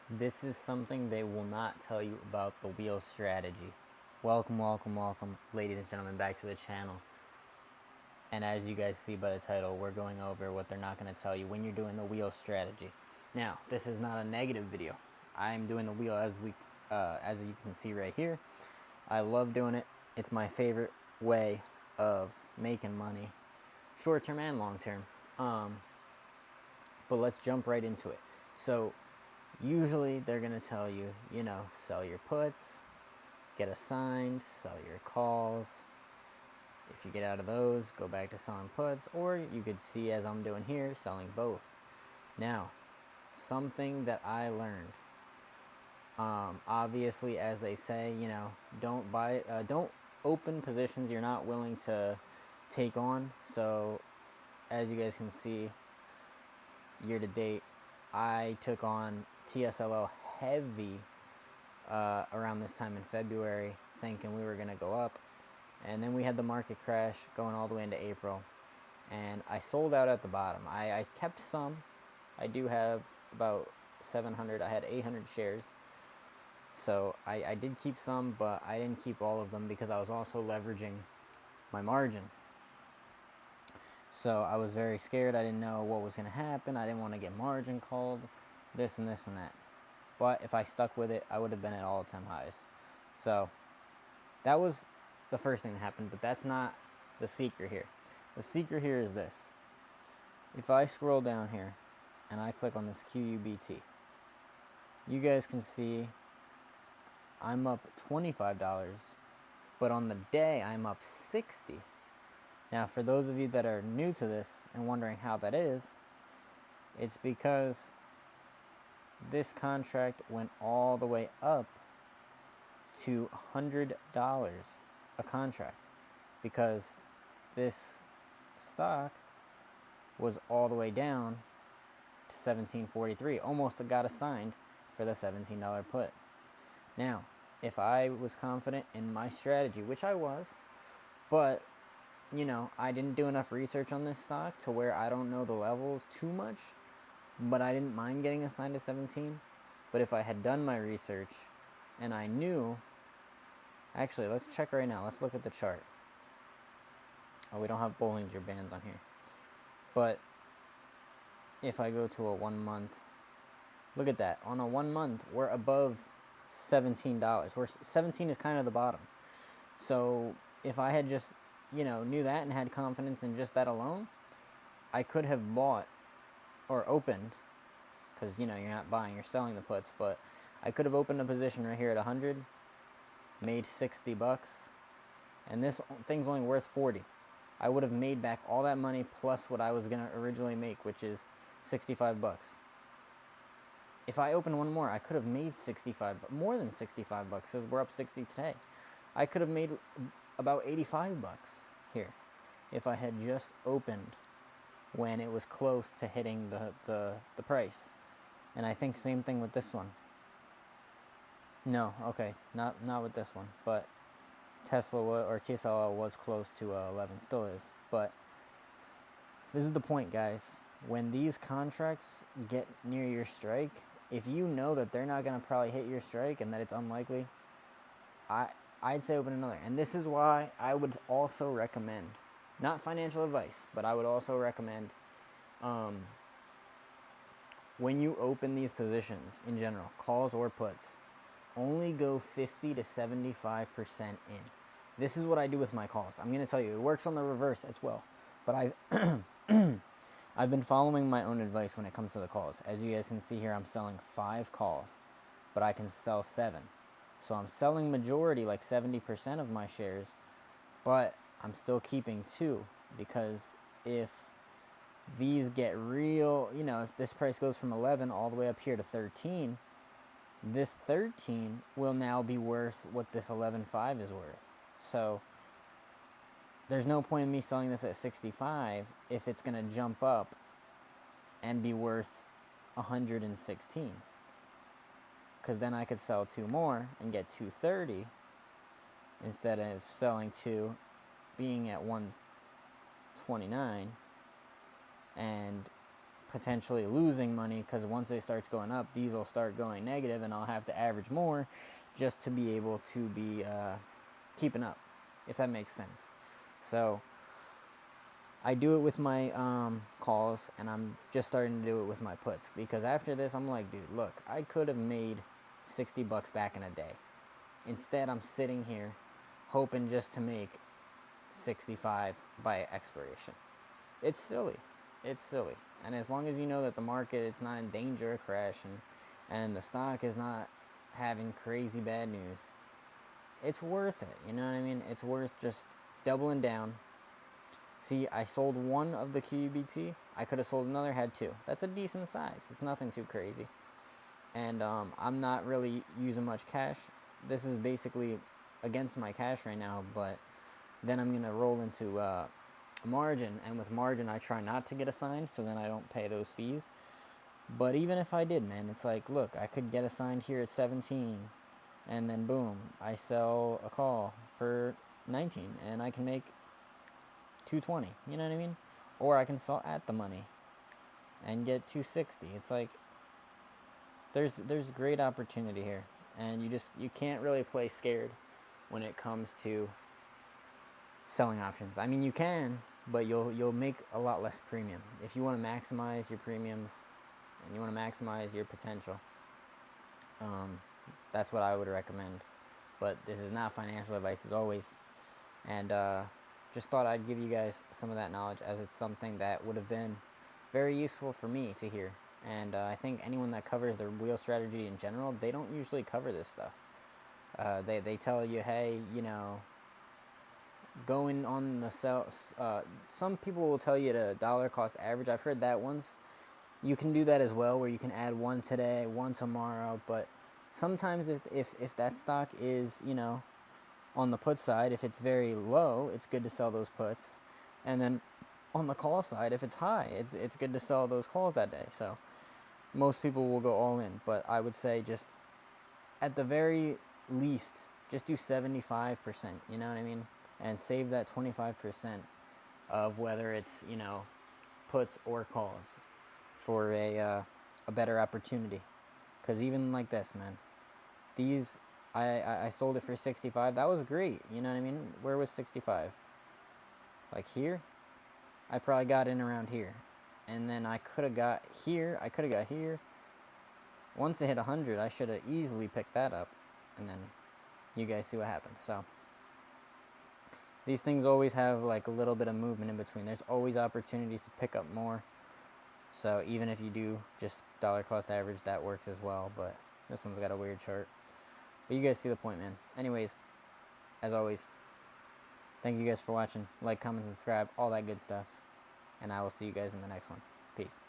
This is something they will not tell you about the wheel strategy. Welcome, welcome, welcome, ladies and gentlemen, back to the channel. And as you guys see by the title, we're going over what they're not going to tell you when you're doing the wheel strategy. Now, this is not a negative video. I'm doing the wheel as you can see right here. I love doing it. It's my favorite way of making money, short term and long term. But let's jump right into it. So usually they're going to tell you, sell your puts, get assigned, sell your calls. If you get out of those, go back to selling puts, or you could see, as I'm doing here, selling both. Now, something that I learned, obviously, as they say, don't open positions you're not willing to take on. So as you guys can see, year to date, I took on TSLO heavy around this time in February, thinking we were going to go up. And then we had the market crash going all the way into April. And I sold out at the bottom. I kept some. I do have about 700. I had 800 shares. So I did keep some, but I didn't keep all of them because I was also leveraging my margin. So I was very scared. I didn't know what was going to happen. I didn't want to get margin called, this and this and that. But if I stuck with it, I would have been at all-time highs. So that was the first thing that happened, but that's not the secret here. The secret here is this. If I scroll down here and I click on this QUBT, you guys can see I'm up $25, but on the day I'm up 60. Now, for those of you that are new to this and wondering how that is, it's because this contract went all the way up to $100 a contract, because this stock was all the way down to $17.43. Almost got assigned for the $17 put. Now, if I was confident in my strategy, which I was, but I didn't do enough research on this stock to where I don't know the levels too much, but I didn't mind getting assigned to 17. But if I had done my research and I knew, actually, let's check right now. Let's look at the chart. Oh, we don't have Bollinger Bands on here. But if I go to a 1 month, look at that. On a 1 month, we're above $17. Where 17 is kind of the bottom. So if I had just, knew that and had confidence in just that alone, I could have bought or opened, because, you're not buying, you're selling the puts, but I could have opened a position right here at 100, made $60, and this thing's only worth 40. I would have made back all that money plus what I was going to originally make, which is 65 bucks. If I opened one more, I could have made 65, more than 65 bucks, because we're up 60 today. I could have made about 85 bucks here if I had just opened when it was close to hitting the price. And I think same thing with this one. No, okay, not with this one, but TSLA was close to 11, still is. But this is the point, guys. When these contracts get near your strike, if you know that they're not going to probably hit your strike and that it's unlikely, I'd say open another. And this is why I would also recommend, not financial advice, but I would also recommend, when you open these positions in general, calls or puts, only go 50 to 75% in. This is what I do with my calls. I'm going to tell you, it works on the reverse as well. But I've been following my own advice when it comes to the calls. As you guys can see here, I'm selling 5 calls, but I can sell 7. So I'm selling majority, like 70% of my shares, but I'm still keeping 2, because if these get real, if this price goes from 11 all the way up here to 13, this 13 will now be worth what this 11.5 is worth. So there's no point in me selling this at 65 if it's going to jump up and be worth 116. Because then I could sell 2 more and get 230 instead of selling 2 being at 129 and potentially losing money, because once it starts going up, these will start going negative, and I'll have to average more just to be able to be keeping up, if that makes sense. So I do it with my calls, and I'm just starting to do it with my puts, because after this, I'm like, dude, look, I could have made $60 back in a day. Instead, I'm sitting here hoping just to make 65 by expiration. It's silly. It's silly. And as long as you know that the market, it's not in danger of crashing, and the stock is not having crazy bad news, it's worth it. You know what I mean? It's worth just doubling down. See, I sold one of the QUBT. I could have sold another, had two. That's a decent size. It's nothing too crazy. And I'm not really using much cash. This is basically against my cash right now, but then I'm going to roll into margin, and with margin I try not to get assigned, so then I don't pay those fees. But even if I did, man, it's like, look, I could get assigned here at 17, and then boom, I sell a call for 19, and I can make 220. You know what I mean? Or I can sell at the money and get 260. It's like there's great opportunity here, and you can't really play scared when it comes to selling options. I mean, you can, but you'll make a lot less premium. If you want to maximize your premiums and you want to maximize your potential, that's what I would recommend. But this is not financial advice, as always. And just thought I'd give you guys some of that knowledge, as it's something that would have been very useful for me to hear. And I think anyone that covers their wheel strategy in general, they don't usually cover this stuff. They tell you, hey, going on the sell. Some people will tell you to dollar cost average. I've heard that once. You can do that as well, where you can add one today, one tomorrow. But sometimes if that stock is, on the put side, if it's very low, it's good to sell those puts. And then on the call side, if it's high, it's good to sell those calls that day. So most people will go all in, but I would say just at the very least, just do 75%, you know what I mean? And save that 25% of whether it's, puts or calls for a better opportunity. Because even like this, man, these, I sold it for 65. That was great, you know what I mean? Where was 65? Like here? I probably got in around here. And then I could have got here. Once it hit 100, I should have easily picked that up. And then you guys see what happened. So these things always have like a little bit of movement in between. There's always opportunities to pick up more. So even if you do just dollar cost average, that works as well. But this one's got a weird chart. But you guys see the point, man. Anyways, as always, thank you guys for watching. Like, comment, subscribe, all that good stuff. And I will see you guys in the next one. Peace.